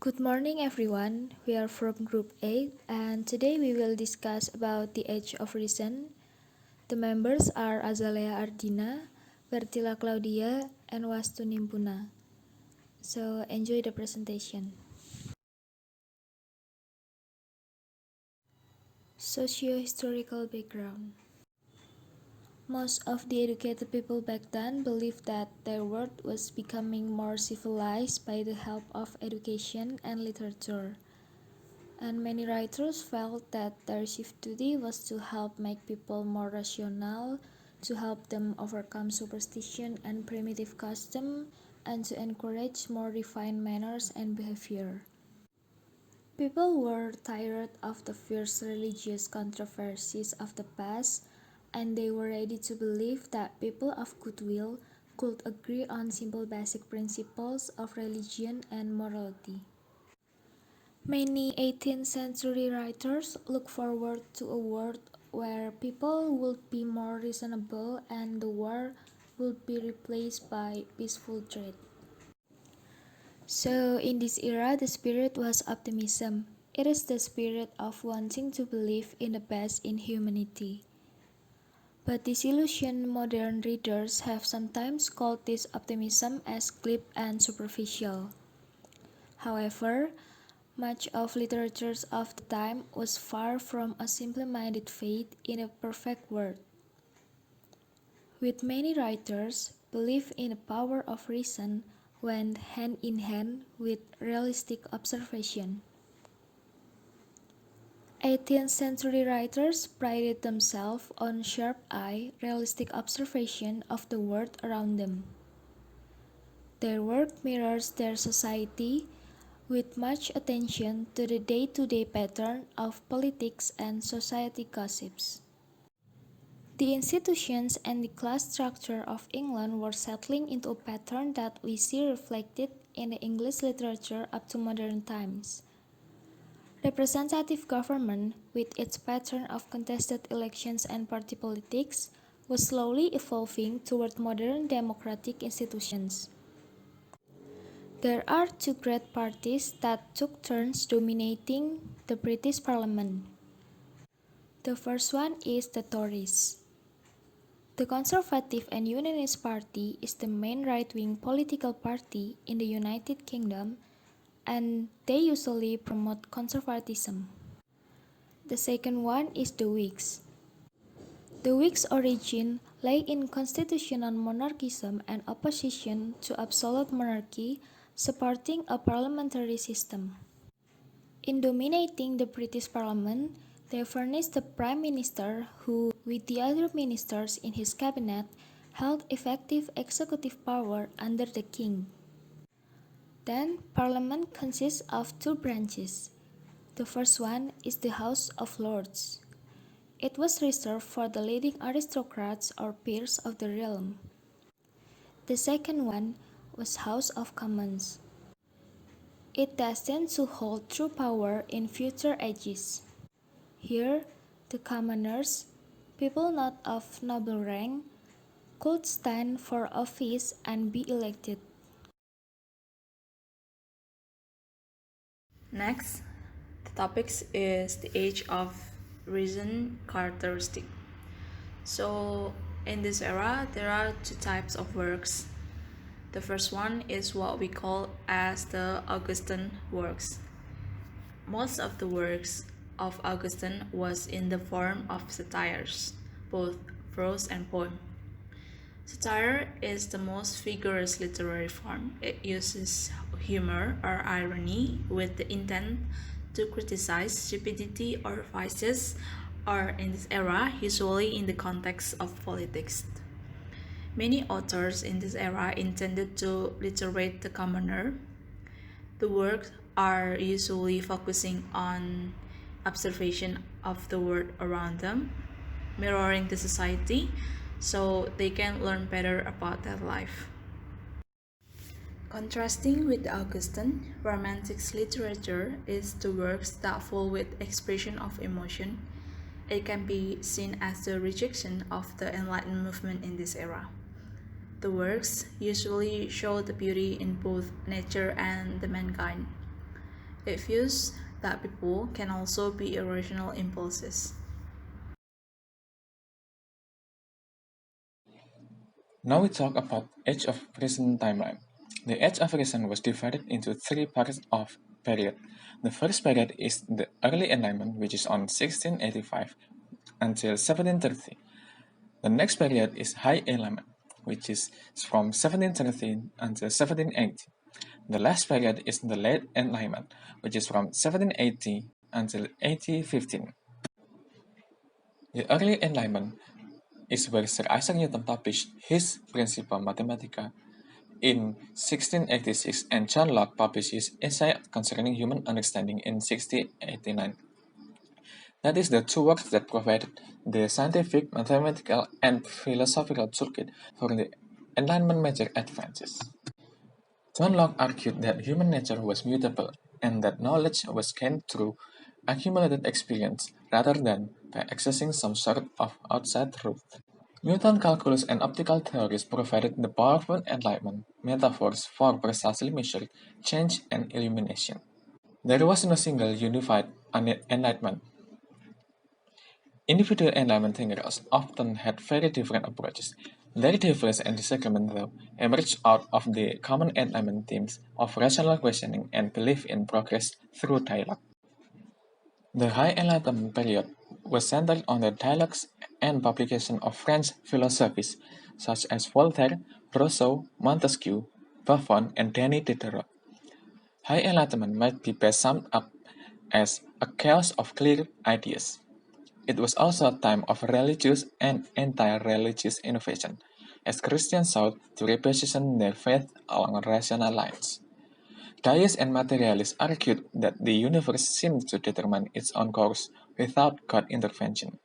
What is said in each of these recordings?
Good morning everyone. We are from group 8 and today we will discuss about the age of reason. The members are Azalea Ardina, Bertila Claudia, and Wastu Nimpuna. So enjoy the presentation. Socio-historical background. Most of the educated people back then believed that their world was becoming more civilized by the help of education and literature. And many writers felt that their chief duty was to help make people more rational, to help them overcome superstition and primitive custom, and to encourage more refined manners and behavior. People were tired of the fierce religious controversies of the past, and they were ready to believe that people of goodwill could agree on simple basic principles of religion and morality. Many 18th century writers look forward to a world where people would be more reasonable and the war would be replaced by peaceful trade. So, in this era, the spirit was optimism. It is the spirit of wanting to believe in the best in humanity. But disillusioned modern readers have sometimes called this optimism as glib and superficial. However, much of literature of the time was far from a simple-minded faith in a perfect world. With many writers, belief in the power of reason went hand in hand with realistic observation. 18th century writers prided themselves on sharp-eye, realistic observation of the world around them. Their work mirrors their society with much attention to the day-to-day pattern of politics and society gossips. The institutions and the class structure of England were settling into a pattern that we see reflected in the English literature up to modern times. Representative government, with its pattern of contested elections and party politics, was slowly evolving toward modern democratic institutions. There are two great parties that took turns dominating the British Parliament. The first one is the Tories. The Conservative and Unionist Party is the main right-wing political party in the United Kingdom, and they usually promote conservatism. The second one is the Whigs. The Whigs' origin lay in constitutional monarchism and opposition to absolute monarchy, supporting a parliamentary system. In dominating the British Parliament, they furnished the Prime Minister who, with the other ministers in his cabinet, held effective executive power under the King. Then, Parliament consists of two branches. The first one is the House of Lords. It was reserved for the leading aristocrats or peers of the realm. The second one was House of Commons. It destined to hold true power in future ages. Here, the commoners, people not of noble rank, could stand for office and be elected. Next, the topic is the age of reason characteristic. So, in this era, there are two types of works. The first one is what we call as the Augustan works. Most of the works of Augustine was in the form of satires, both prose and poem. Satire is the most vigorous literary form. It uses humor or irony with the intent to criticize stupidity or vices, or in this era, usually in the context of politics. Many authors in this era intended to literate the commoner. The works are usually focusing on observation of the world around them, mirroring the society, so they can learn better about their life. Contrasting with Augustine, Romantic literature is the works that fall with expression of emotion. It can be seen as the rejection of the Enlightened movement in this era. The works usually show the beauty in both nature and the mankind. It views that people can also be irrational impulses. Now we talk about Age of Reason timeline. The Age of Reason was divided into three parts of period. The first period is the early Enlightenment, which is on 1685 until 1730. The next period is High Enlightenment, which is from 1713 until 1780. The last period is the Late Enlightenment, which is from 1780 until 1815. The Early Enlightenment is where Sir Isaac Newton published his Principia Mathematica in 1686 and John Locke published his Essay Concerning Human Understanding in 1689. That is the two works that provided the scientific, mathematical, and philosophical toolkit for the Enlightenment major advances. John Locke argued that human nature was mutable and that knowledge was gained through accumulated experience rather than by accessing some sort of outside truth. Newton's calculus and optical theories provided the powerful Enlightenment metaphors for precisely measured change and illumination. There was no single unified enlightenment. Individual enlightenment thinkers often had very different approaches. Their difference and disagreement, though, emerged out of the common enlightenment themes of rational questioning and belief in progress through dialogue. The High Enlightenment period was centered on the dialogues and publication of French philosophers such as Voltaire, Rousseau, Montesquieu, Buffon, and Denis Diderot. High Enlightenment might be best summed up as a chaos of clear ideas. It was also a time of religious and anti-religious innovation, as Christians sought to reposition their faith along rational lines. Deists and materialists argued that the universe seemed to determine its own course without God intervention.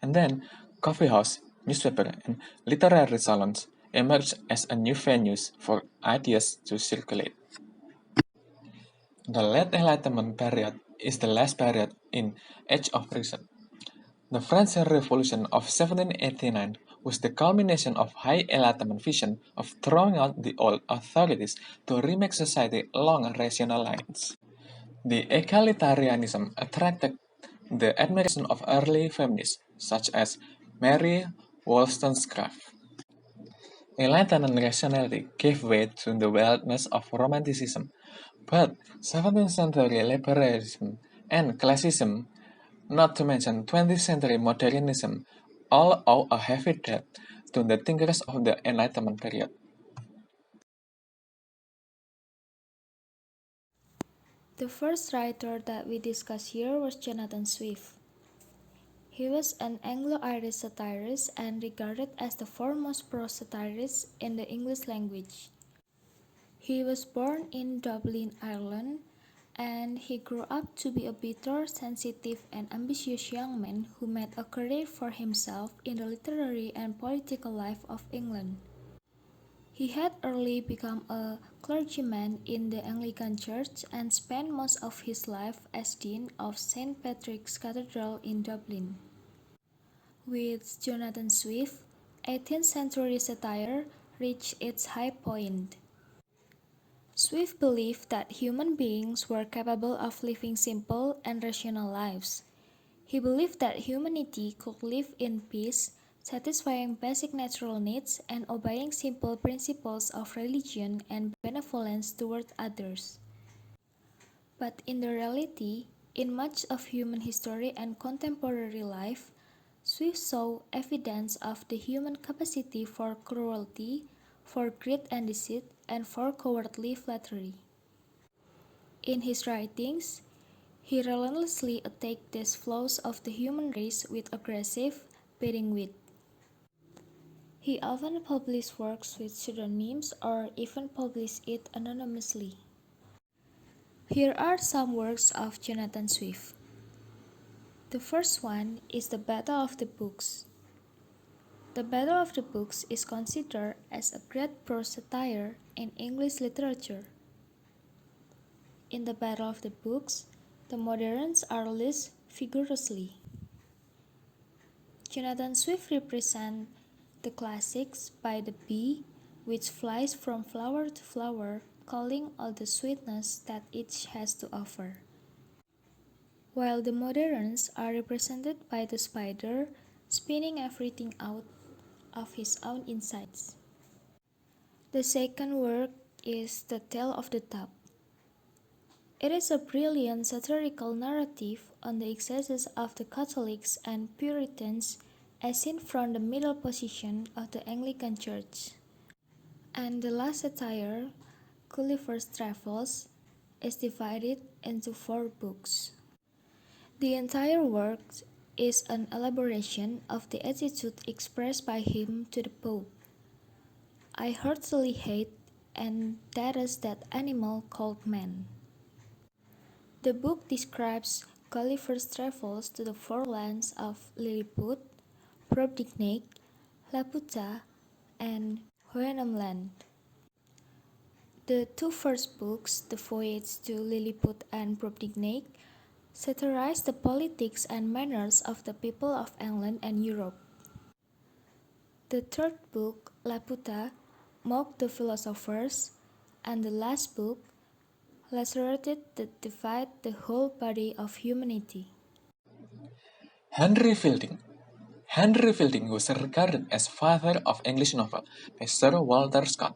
And then, coffee house, newspaper, and literary salons emerged as a new venues for ideas to circulate. The late Enlightenment period is the last period in Age of Reason. The French Revolution of 1789 was the culmination of High Enlightenment vision of throwing out the old authorities to remake society along rational lines. The egalitarianism attracted the admiration of early feminists such as Mary Wollstonecraft. Enlightenment rationality gave way to the wildness of Romanticism, but 17th century liberalism and classicism, not to mention 20th century modernism, all owe a heavy debt to the thinkers of the Enlightenment period. The first writer that we discuss here was Jonathan Swift. He was an Anglo-Irish satirist and regarded as the foremost prose satirist in the English language. He was born in Dublin, Ireland, and he grew up to be a bitter, sensitive, and ambitious young man who made a career for himself in the literary and political life of England. He had early become a clergyman in the Anglican Church and spent most of his life as Dean of St. Patrick's Cathedral in Dublin. With Jonathan Swift, 18th century satire reached its high point. Swift believed that human beings were capable of living simple and rational lives. He believed that humanity could live in peace, satisfying basic natural needs and obeying simple principles of religion and benevolence toward others. But in the reality, in much of human history and contemporary life, Swift saw evidence of the human capacity for cruelty, for greed and deceit, and for cowardly flattery. In his writings, he relentlessly attacked these flaws of the human race with aggressive, biting wit. He often published works with pseudonyms or even published it anonymously. Here are some works of Jonathan Swift. The first one is The Battle of the Books. The Battle of the Books is considered as a great prose satire in English literature. In The Battle of the Books, the moderns are list vigorously. Jonathan Swift represents the classics by the B, which flies from flower to flower, calling all the sweetness that each has to offer. While the moderns are represented by the spider, spinning everything out of his own insides. The second work is The Tale of the Tub. It is a brilliant satirical narrative on the excesses of the Catholics and Puritans as seen from the middle position of the Anglican Church. And the last satire, Gulliver's Travels, is divided into 4 books. The entire work is an elaboration of the attitude expressed by him to the Pope. I heartily hate, and that is that animal called man. The book describes Gulliver's travels to the 4 lands of Lilliput, Brobdingnag, Laputa, and Hohenland. The 2 first books, The Voyage to Lilliput and Brobdingnag, satirize the politics and manners of the people of England and Europe. The third book, Laputa, mocked the philosophers, and the last book, lacerated the divide the whole body of humanity. Henry Fielding. Henry Fielding was regarded as father of English novel by Sir Walter Scott.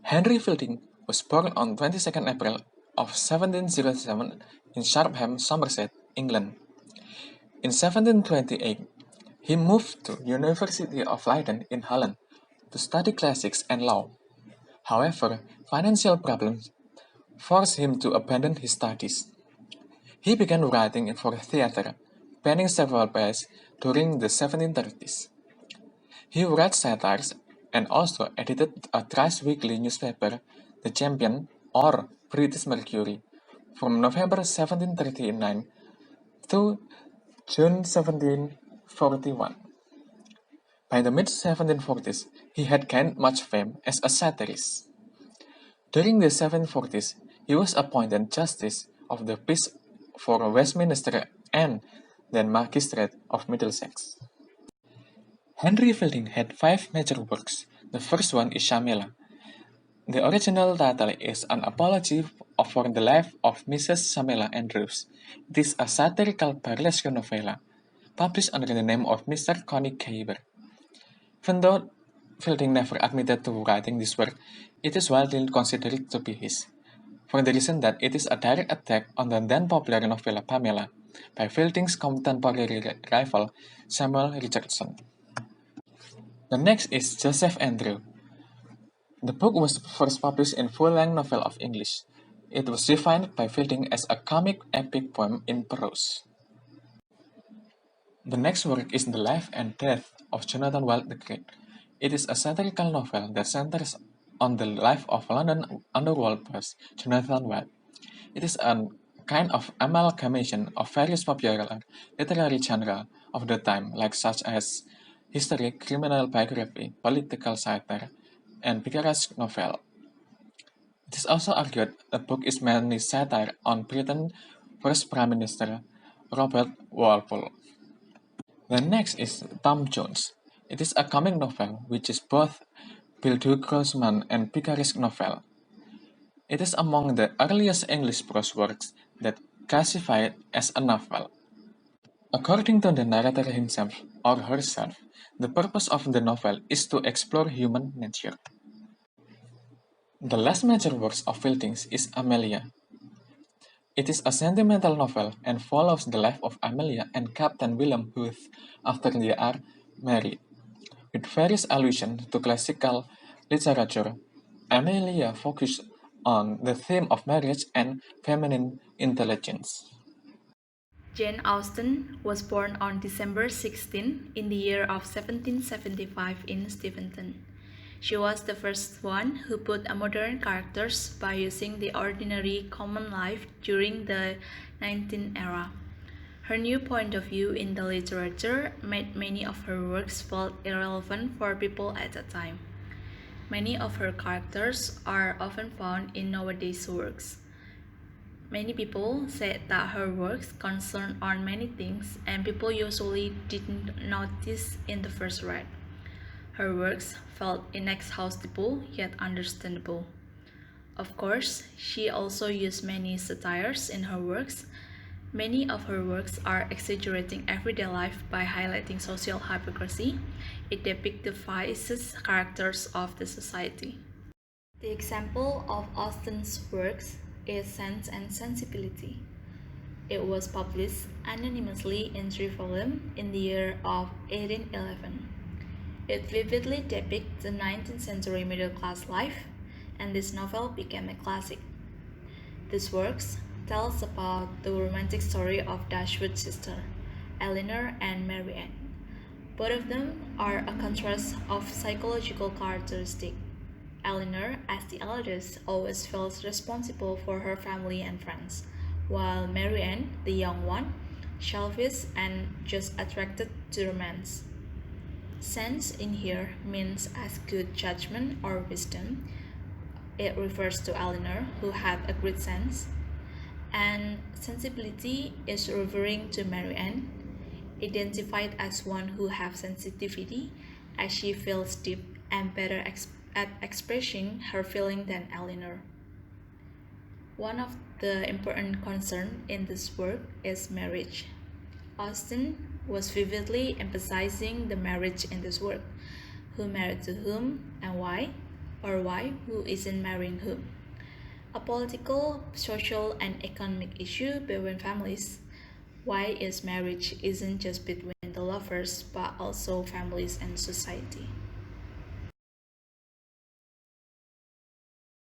Henry Fielding was born on 22nd April of 1707 in Sharpham, Somerset, England. In 1728, he moved to University of Leiden in Holland to study classics and law. However, financial problems forced him to abandon his studies. He began writing for theater, penning several plays during the 1730s. He wrote satires and also edited a thrice-weekly newspaper, The Champion or British Mercury, from November 1739 to June 1741. By the mid-1740s, he had gained much fame as a satirist. During the 1740s, he was appointed Justice of the Peace for Westminster and then Magistrate of Middlesex. Henry Fielding had 5 major works. The first one is Shamela. The original title is An Apology for the Life of Mrs. Shamela Andrews. It is a satirical burlesque novella, published under the name of Mr. Connie Caber. Even though Fielding never admitted to writing this work, it is widely considered to be his, for the reason that it is a direct attack on the then popular novella Pamela by Fielding's contemporary rival Samuel Richardson. The next is Joseph Andrew. The book was first published in full-length novel of English. It was defined by Fielding as a comic epic poem in prose. The next work is The Life and Death of Jonathan Wild the Great. It is a satirical novel that centers on the life of London underworld boss Jonathan Wild. It is a kind of amalgamation of various popular literary genres of the time, like such as history, criminal biography, political satire, and picaresque novel. It is also argued the book is mainly satire on Britain's first Prime Minister, Robert Walpole. The next is Tom Jones. It is a comic novel which is both Bildu Grossman and picaresque novel. It is among the earliest English prose works that classified as a novel. According to the narrator himself or herself, the purpose of the novel is to explore human nature. The last major work of Fielding's is Amelia. It is a sentimental novel and follows the life of Amelia and Captain William Booth after they are married. With various allusions to classical literature, Amelia focuses on the theme of marriage and feminine intelligence. Jane Austen was born on December 16 in the year of 1775 in Steventon. She was the first one who put a modern characters by using the ordinary common life during the 19th era. Her new point of view in the literature made many of her works felt irrelevant for people at the time. Many of her characters are often found in nowadays works. Many people said that her works concerned on many things and people usually didn't notice in the first read. Her works felt inexhaustible yet understandable. Of course, she also used many satires in her works. Many of her works are exaggerating everyday life by highlighting social hypocrisy. It depicts the vices characters of the society. The example of Austen's works is Sense and Sensibility. It was published anonymously in 3 volumes in the year of 1811. It vividly depicts the 19th century middle class life, and this novel became a classic. This work tells about the romantic story of Dashwood's sister, Eleanor and Mary Ann. Both of them are a contrast of psychological characteristics. Eleanor, as the eldest, always feels responsible for her family and friends, while Mary Ann, the young one, selfish and just attracted to romance. Sense in here means as good judgment or wisdom. It refers to Eleanor, who had a great sense, and sensibility is referring to Mary Ann, identified as one who has sensitivity, as she feels deep and better at expressing her feeling than Eleanor. One of the important concerns in this work is marriage. Austen was vividly emphasizing the marriage in this work. Who married to whom and why, or why who isn't marrying whom. A political, social, and economic issue between families. Why is marriage isn't just between the lovers but also families and society.